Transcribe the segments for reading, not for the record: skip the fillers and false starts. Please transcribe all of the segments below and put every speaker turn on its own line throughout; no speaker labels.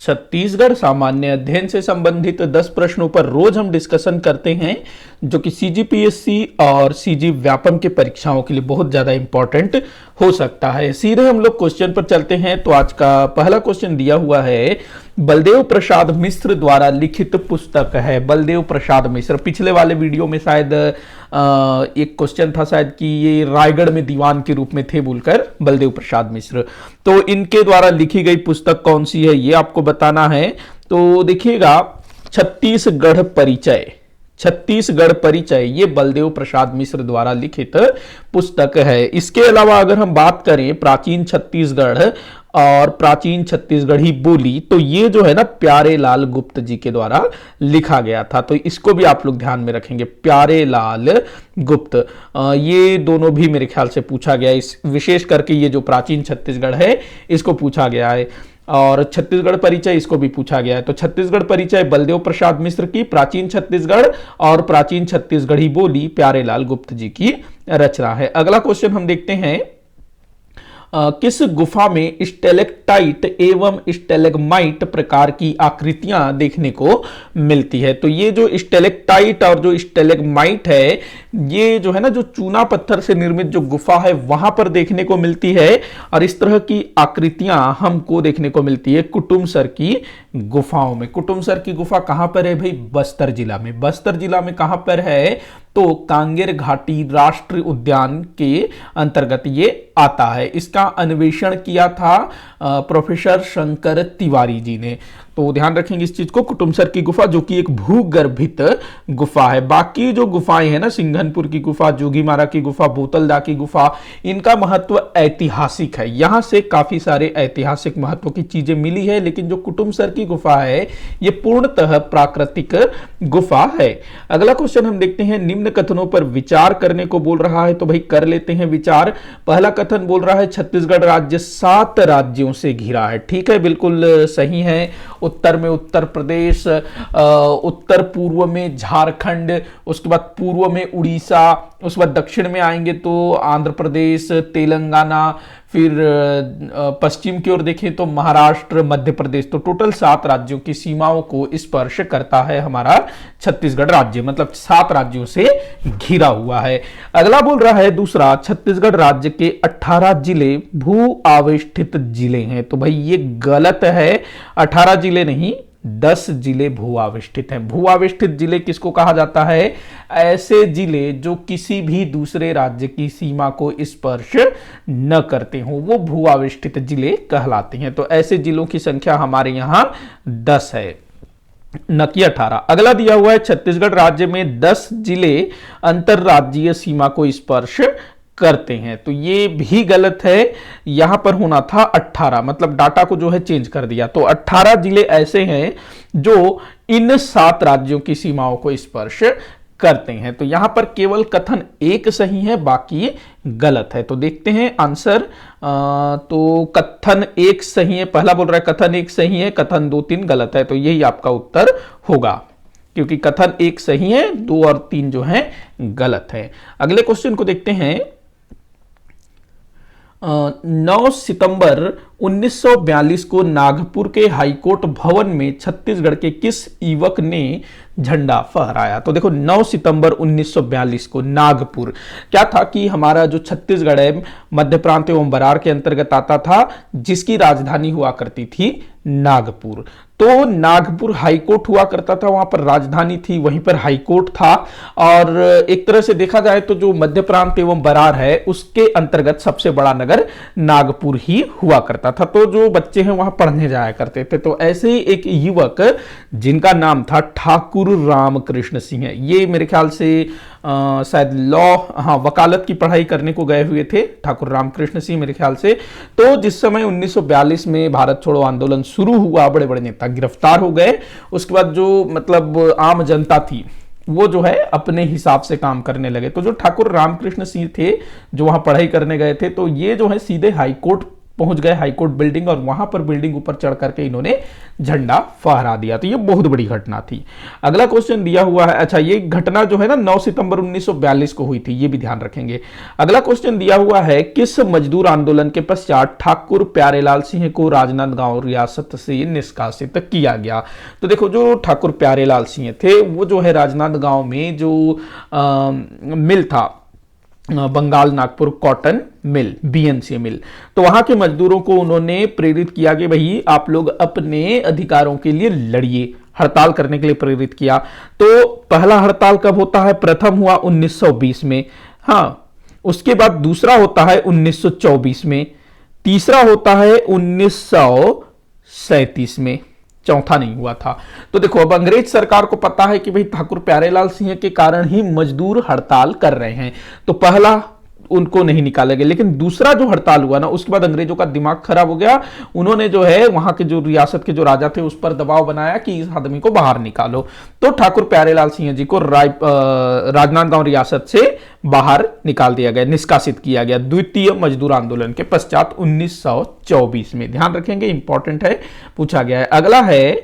छत्तीसगढ़ सामान्य अध्ययन से संबंधित 10 प्रश्नों पर रोज हम डिस्कशन करते हैं, जो कि सीजीपीएससी और सीजी व्यापम के परीक्षाओं के लिए बहुत ज्यादा इंपॉर्टेंट हो सकता है। सीधे हम लोग क्वेश्चन पर चलते हैं। तो आज का पहला क्वेश्चन दिया हुआ है, बलदेव प्रसाद मिश्र द्वारा लिखित पुस्तक है। बलदेव प्रसाद मिश्र, पिछले वाले वीडियो में शायद एक क्वेश्चन था शायद कि ये रायगढ़ में दीवान के रूप में थे बोलकर, बलदेव प्रसाद मिश्र। तो इनके द्वारा लिखी गई पुस्तक कौन सी है ये आपको बताना है। तो देखिएगा, छत्तीसगढ़ परिचय। छत्तीसगढ़ परिचय ये बलदेव प्रसाद मिश्र द्वारा लिखित पुस्तक है। इसके अलावा अगर हम बात करें प्राचीन छत्तीसगढ़ और प्राचीन छत्तीसगढ़ी बोली, तो ये जो है ना प्यारे लाल गुप्त जी के द्वारा लिखा गया था। तो इसको भी आप लोग ध्यान में रखेंगे, प्यारे लाल गुप्त। ये दोनों भी मेरे ख्याल से पूछा गया, इस विशेष करके ये जो प्राचीन छत्तीसगढ़ है इसको पूछा गया है, और छत्तीसगढ़ परिचय इसको भी पूछा गया है। तो छत्तीसगढ़ परिचय बलदेव प्रसाद मिश्र की, प्राचीन छत्तीसगढ़ और प्राचीन छत्तीसगढ़ी बोली प्यारे लाल गुप्त जी की रचना है। अगला क्वेश्चन हम देखते हैं, किस गुफा में स्टेलेक्टाइट एवं स्टेलेग्माइट प्रकार की आकृतियां देखने को मिलती है। तो ये जो स्टेलेक्टाइट और जो स्टेलेग्माइट है, ये जो है ना जो चूना पत्थर से निर्मित जो गुफा है वहां पर देखने को मिलती है, और इस तरह की आकृतियां हमको देखने को मिलती है कुटुमसर की गुफाओं में। कुटुमसर की गुफा कहां पर है भाई? बस्तर जिला में। बस्तर जिला में कहां पर है? तो कांगेर घाटी राष्ट्रीय उद्यान के अंतर्गत ये आता है। इसका अन्वेषण किया था प्रोफेसर शंकर तिवारी जी ने। तो ध्यान रखेंगे इस चीज को, कुटुमसर की गुफा जो कि एक भूगर्भित गुफा है। बाकी जो गुफाएं हैं ना, सिंघनपुर की गुफा, जोगीमारा की गुफा, बोतलदा की गुफा, इनका महत्व ऐतिहासिक है। यहां से काफी सारे ऐतिहासिक महत्व की चीजें मिली है, लेकिन जो कुटुमसर की गुफा है ये पूर्णतः प्राकृतिक गुफा है। अगला क्वेश्चन हम देखते हैं, निम्न कथनों पर विचार करने को बोल रहा है। तो भाई कर लेते हैं विचार। पहला कथन बोल रहा है छत्तीसगढ़ राज्य 7 राज्यों से घिरा है। ठीक है, बिल्कुल सही है। उत्तर में उत्तर प्रदेश, उत्तर पूर्व में झारखंड, उसके बाद पूर्व में उड़ीसा, उसके बाद दक्षिण में आएंगे तो आंध्र प्रदेश, तेलंगाना, फिर पश्चिम की ओर देखें तो महाराष्ट्र, मध्य प्रदेश। तो टोटल 7 राज्यों की सीमाओं को स्पर्श करता है हमारा छत्तीसगढ़ राज्य, मतलब 7 राज्यों से घिरा हुआ है। अगला बोल रहा है दूसरा, छत्तीसगढ़ राज्य के 18 जिले भू आवेष्टित जिले हैं। तो भाई ये गलत है, 18 जिले नहीं 10 जिले भू आवेष्टित हैं। भू आवेष्टित जिले किसको कहा जाता है? ऐसे जिले जो किसी भी दूसरे राज्य की सीमा को स्पर्श न करते हो, वो भू आवेष्टित जिले कहलाते हैं। तो ऐसे जिलों की संख्या हमारे यहां 10 है, न कि 18। अगला दिया हुआ है, छत्तीसगढ़ राज्य में 10 जिले अंतरराज्यीय सीमा को स्पर्श करते हैं। तो ये भी गलत है, यहां पर होना था 18, मतलब डाटा को जो है चेंज कर दिया। तो 18 जिले ऐसे हैं जो इन 7 राज्यों की सीमाओं को स्पर्श करते हैं। तो यहां पर केवल कथन 1 सही है, बाकी गलत है। तो देखते हैं आंसर। तो कथन 1 सही है, पहला बोल रहा है कथन 1 सही है, कथन 2, 3 गलत है। तो यही आपका उत्तर होगा, क्योंकि कथन 1 सही है, 2 और 3 जो है गलत है। अगले क्वेश्चन को देखते हैं, 9 सितंबर 1942 को नागपुर के हाईकोर्ट भवन में छत्तीसगढ़ के किस युवक ने झंडा फहराया? तो देखो 9 सितंबर 1942 को नागपुर, क्या था कि हमारा जो छत्तीसगढ़ है मध्य प्रांत एवं बरार के अंतर्गत आता था, जिसकी राजधानी हुआ करती थी नागपुर। तो नागपुर हाईकोर्ट हुआ करता था, वहां पर राजधानी थी, वहीं पर हाईकोर्ट था। और एक तरह से देखा जाए तो जो मध्य प्रांत एवं बरार है उसके अंतर्गत सबसे बड़ा नगर नागपुर ही हुआ करता था। तो जो बच्चे हैं वहां पढ़ने जाया करते थे। तो ऐसे ही एक युवक जिनका नाम था ठाकुर रामकृष्ण सिंह है, ये मेरे ख्याल से शायद वकालत की पढ़ाई करने को गए हुए थे ठाकुर रामकृष्ण सिंह मेरे ख्याल से। तो जिस समय 1942 में भारत छोड़ो आंदोलन शुरू हुआ, बड़े बड़े नेता गिरफ्तार हो गए। उसके बाद जो मतलब आम जनता थी वो जो है अपने हिसाब से काम करने लगे। तो जो ठाकुर रामकृष्ण सिंह थे जो वहां पढ़ाई करने गए थे, तो ये जो है सीधे हाईकोर्ट पहुंच गए हाईकोर्ट बिल्डिंग और वहां पर बिल्डिंग ऊपर चढ़ करके इन्होंने झंडा फहरा दिया। तो ये बहुत बड़ी घटना थी। अगला क्वेश्चन दिया हुआ है, अच्छा ये घटना जो है ना 9 सितंबर 1942 को हुई थी, ये भी ध्यान रखेंगे। अगला क्वेश्चन दिया हुआ है, किस मजदूर आंदोलन के पश्चात ठाकुर प्यारेलाल सिंह को राजनांदगांव रियासत से निष्कासित किया गया? तो देखो जो ठाकुर प्यारेलाल सिंह थे वो जो है राजनांदगांव में जो मिल था, Bengal Nagpur cotton mill, BNC mill, तो वहां के मजदूरों को उन्होंने प्रेरित किया कि भाई आप लोग अपने अधिकारों के लिए लड़िए, हड़ताल करने के लिए प्रेरित किया। तो पहला हड़ताल कब होता है? प्रथम हुआ 1920 में, हाँ, उसके बाद दूसरा होता है 1924 में, तीसरा होता है 1937 में, चौथा नहीं हुआ था। तो देखो अब अंग्रेज सरकार को पता है कि भाई ठाकुर प्यारेलाल सिंह के कारण ही मजदूर हड़ताल कर रहे हैं, तो पहला उनको नहीं निकाला गया। लेकिन दूसरा जो हड़ताल हुआ ना, उसके बाद अंग्रेजों का दिमाग खराब हो गया। उन्होंने जो है वहां के जो रियासत के जो राजा थे उस पर दबाव बनाया कि इस आदमी को बाहर निकालो। तो ठाकुर प्यारेलाल सिंह जी को राजनांदगांव रियासत से बाहर निकाल दिया गया, निष्कासित किया गया द्वितीय मजदूर आंदोलन के पश्चात 1924 में। ध्यान रखेंगे, इंपॉर्टेंट है, पूछा गया है। अगला है,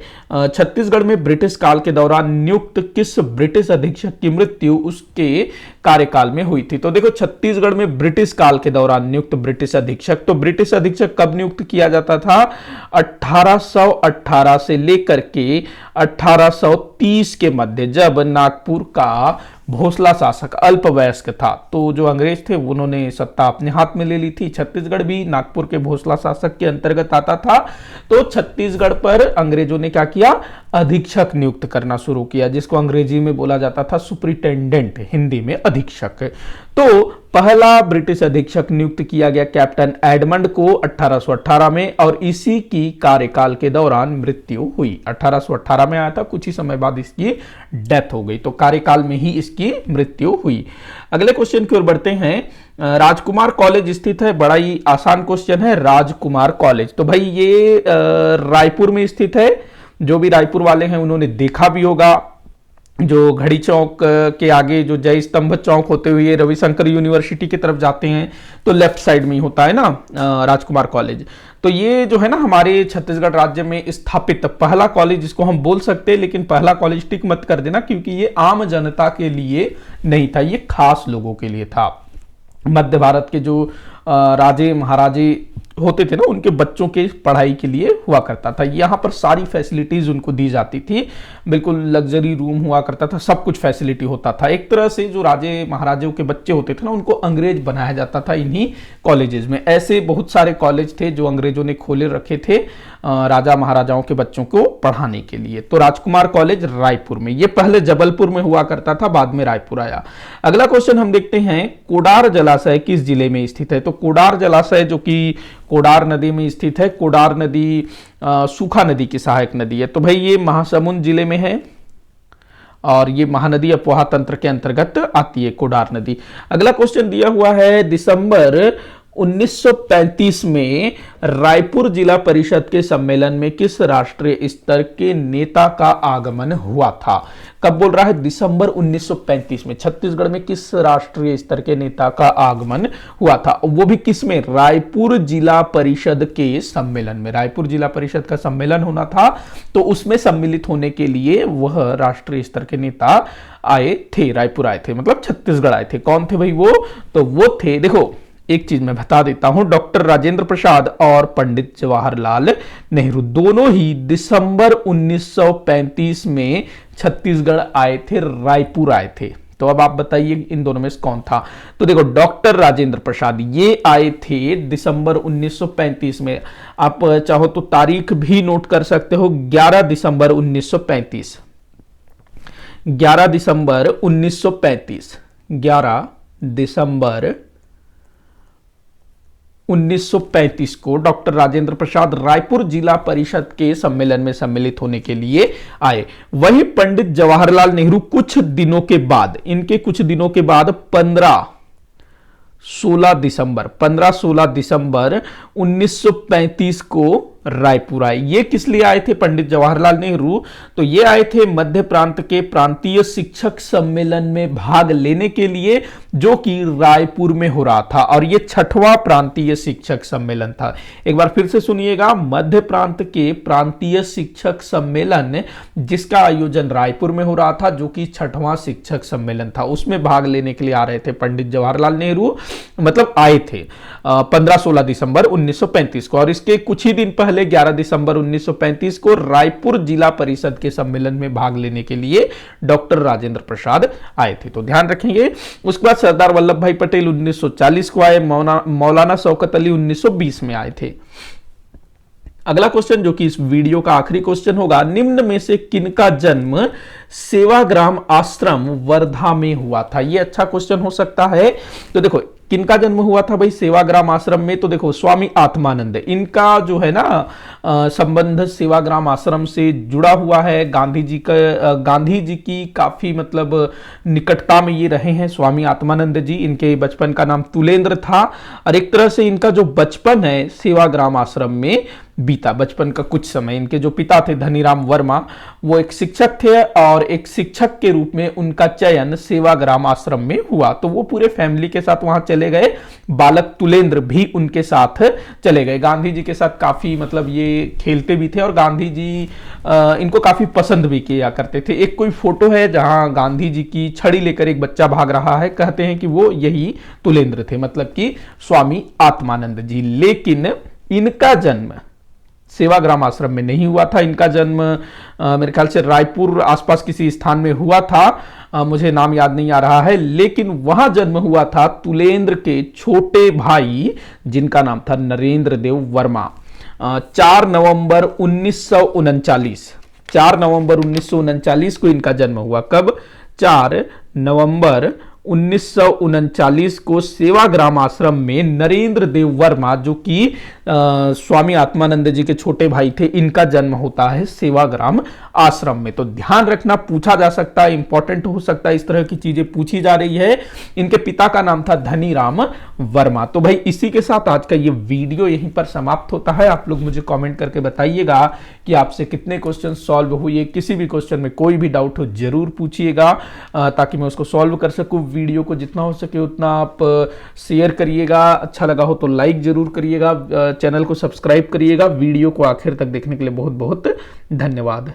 छत्तीसगढ़ में ब्रिटिश काल के दौरान नियुक्त किस ब्रिटिश अधीक्षक की मृत्यु उसके कार्यकाल में हुई थी? तो देखो छत्तीसगढ़ में ब्रिटिश काल के दौरान नियुक्त ब्रिटिश अधीक्षक, तो ब्रिटिश अधीक्षक कब नियुक्त किया जाता था? 1818 से लेकर के 1830 के मध्य, जब नागपुर का भोसला शासक अल्पवयस्क था। तो जो अंग्रेज थे उन्होंने सत्ता अपने हाथ में ले ली थी। छत्तीसगढ़ भी नागपुर के भोसला शासक के अंतर्गत आता था। तो छत्तीसगढ़ पर अंग्रेजों ने क्या किया? अधीक्षक नियुक्त करना शुरू किया, जिसको अंग्रेजी में बोला जाता था सुपरिटेंडेंट, हिंदी में अधीक्षक। तो पहला ब्रिटिश अधीक्षक नियुक्त किया गया कैप्टन एडमंड को 1818 में, और इसी की कार्यकाल के दौरान मृत्यु हुई। 1818 में आया था, कुछ ही समय बाद इसकी डेथ हो गई, तो कार्यकाल में ही इसकी मृत्यु हुई। अगले क्वेश्चन की ओर बढ़ते हैं। राजकुमार कॉलेज स्थित है, बड़ा ही आसान क्वेश्चन है, राजकुमार कॉलेज। तो भाई ये रायपुर में स्थित है। जो भी रायपुर वाले हैं उन्होंने देखा भी होगा, जो घड़ी चौक के आगे जो जय स्तंभ चौक होते हुए रविशंकर यूनिवर्सिटी की तरफ जाते हैं तो लेफ्ट साइड में ही होता है ना राजकुमार कॉलेज। तो ये जो है ना हमारे छत्तीसगढ़ राज्य में स्थापित पहला कॉलेज जिसको हम बोल सकते हैं, लेकिन पहला कॉलेज टिक मत कर देना क्योंकि ये आम जनता के लिए नहीं था, ये खास लोगों के लिए था। मध्य भारत के जो राजे महाराजे होते थे ना, उनके बच्चों के पढ़ाई के लिए हुआ करता था। यहाँ पर सारी फैसिलिटीज उनको दी जाती थी, बिल्कुल लग्जरी रूम हुआ करता था, सब कुछ फैसिलिटी होता था। एक तरह से जो राजे महाराजों के बच्चे होते थे ना, उनको अंग्रेज बनाया जाता था इन्हीं कॉलेजेस में। ऐसे बहुत सारे कॉलेज थे जो अंग्रेजों ने खोले रखे थे राजा महाराजाओं के बच्चों को पढ़ाने के लिए। तो राजकुमार कॉलेज रायपुर में, ये पहले जबलपुर में हुआ करता था, बाद में रायपुर आया। अगला क्वेश्चन हम देखते हैं, कोडार जलाशय किस जिले में स्थित है? तो कोडार जलाशय जो कि कोडार नदी में स्थित है। कोडार नदी सूखा नदी की सहायक नदी है। तो भाई ये महासमुंद जिले में है और ये महानदी अफवाह तंत्र के अंतर्गत आती है कोडार नदी। अगला क्वेश्चन दिया हुआ है, दिसंबर 1935 में रायपुर जिला परिषद के सम्मेलन में किस राष्ट्रीय स्तर के नेता का आगमन हुआ था? कब बोल रहा है? दिसंबर 1935 में छत्तीसगढ़ में किस राष्ट्रीय स्तर के नेता का आगमन हुआ था? वो भी किस में? रायपुर जिला परिषद के सम्मेलन में। रायपुर जिला परिषद का सम्मेलन होना था, तो उसमें सम्मिलित होने के लिए वह राष्ट्रीय स्तर के नेता आए थे, रायपुर आए थे, मतलब छत्तीसगढ़ आए थे। कौन थे भाई वो? तो वो थे, देखो एक चीज मैं बता देता हूं, डॉक्टर राजेंद्र प्रसाद और पंडित जवाहरलाल नेहरू दोनों ही दिसंबर 1935 में छत्तीसगढ़ आए थे, रायपुर आए थे। तो अब आप बताइए इन दोनों में से कौन था? तो देखो डॉक्टर राजेंद्र प्रसाद ये आए थे दिसंबर 1935 में। आप चाहो तो तारीख भी नोट कर सकते हो, 11 दिसंबर 1935। 11 दिसंबर 1935, 11 दिसंबर 1935 को डॉक्टर राजेंद्र प्रसाद रायपुर जिला परिषद के सम्मेलन में सम्मिलित होने के लिए आए। वहीं पंडित जवाहरलाल नेहरू कुछ दिनों के बाद, इनके कुछ दिनों के बाद 15-16 दिसंबर 1935 को रायपुर आए। ये किस लिए आए थे पंडित जवाहरलाल नेहरू? तो ये आए थे मध्य प्रांत के प्रांतीय शिक्षक सम्मेलन में भाग लेने के लिए, जो कि रायपुर में हो रहा था, और ये 6वां प्रांतीय शिक्षक सम्मेलन था। एक बार फिर से सुनिएगा, मध्य प्रांत के प्रांतीय शिक्षक सम्मेलन जिसका आयोजन रायपुर में हो रहा था, जो कि 6वां शिक्षक सम्मेलन था, उसमें भाग लेने के लिए आ रहे थे पंडित जवाहरलाल नेहरू, मतलब आए थे 15-16 दिसंबर 1935 को। और इसके कुछ ही दिन पहले 11 दिसंबर 1935 को रायपुर जिला परिषद के सम्मेलन में भाग लेने के लिए डॉक्टर राजेंद्र प्रसाद आए थे, तो ध्यान रखेंगे। उसके बाद सरदार वल्लभ भाई पटेल 1940 को आए, मौलाना शौकत अली 1920 में आए थे। अगला क्वेश्चन, जो कि इस वीडियो का आखिरी क्वेश्चन होगा, निम्न में से किनका जन्म सेवाग्राम आश्रम वर्धा में हुआ था? यह अच्छा क्वेश्चन हो सकता है। तो देखो, किनका जन्म हुआ था भाई सेवाग्राम आश्रम में? तो देखो, स्वामी आत्मानंद, इनका जो है ना संबंध सेवाग्राम आश्रम से जुड़ा हुआ है। गांधी जी की काफी मतलब निकटता में ये रहे हैं स्वामी आत्मानंद जी। इनके बचपन का नाम तुलेंद्र था, और एक तरह से इनका जो बचपन है सेवाग्राम आश्रम में बीता। बचपन का कुछ समय इनके जो पिता थे धनीराम वर्मा, वो एक शिक्षक थे, और एक शिक्षक के रूप में उनका चयन सेवाग्राम आश्रम में हुआ, तो वो पूरे फैमिली के साथ वहां चले गए। बालक तुलेंद्र भी उनके साथ चले गए। गांधी जी के साथ काफी मतलब ये खेलते भी थे, और गांधी जी इनको काफी पसंद भी किया करते थे। एक कोई फोटो है जहां गांधी जी की छड़ी लेकर एक बच्चा भाग रहा है, कहते हैं कि वो यही तुलेंद्र थे, मतलब कि स्वामी आत्मानंद जी। लेकिन इनका जन्म सेवाग्राम आश्रम में नहीं हुआ था। इनका जन्म मेरे ख्याल से रायपुर आसपास किसी स्थान में हुआ था, मुझे नाम याद नहीं आ रहा है, लेकिन वहां जन्म हुआ था तुलेंद्र के छोटे भाई, जिनका नाम था नरेंद्र देव वर्मा। 4 नवंबर 1939 4 नवंबर 1939 को इनका जन्म हुआ। कब? 4 नवंबर 1939 को सेवाग्राम आश्रम में नरेंद्र देव वर्मा, जो कि स्वामी आत्मानंद जी के छोटे भाई थे, इनका जन्म होता है सेवाग्राम आश्रम में। तो ध्यान रखना, पूछा जा सकता है, इंपॉर्टेंट हो सकता है, इस तरह की चीजें पूछी जा रही है। इनके पिता का नाम था धनीराम वर्मा। तो भाई इसी के साथ आज का ये वीडियो यहीं पर समाप्त होता है। आप लोग मुझे कमेंट करके बताइएगा कि आपसे कितने क्वेश्चन सॉल्व हुए। किसी भी क्वेश्चन में कोई भी डाउट हो जरूर पूछिएगा, ताकि मैं उसको सॉल्व कर सकूं। वीडियो को जितना हो सके उतना आप शेयर करिएगा, अच्छा लगा हो तो लाइक जरूर करिएगा, चैनल को सब्सक्राइब करिएगा। वीडियो को आखिर तक देखने के लिए बहुत बहुत धन्यवाद।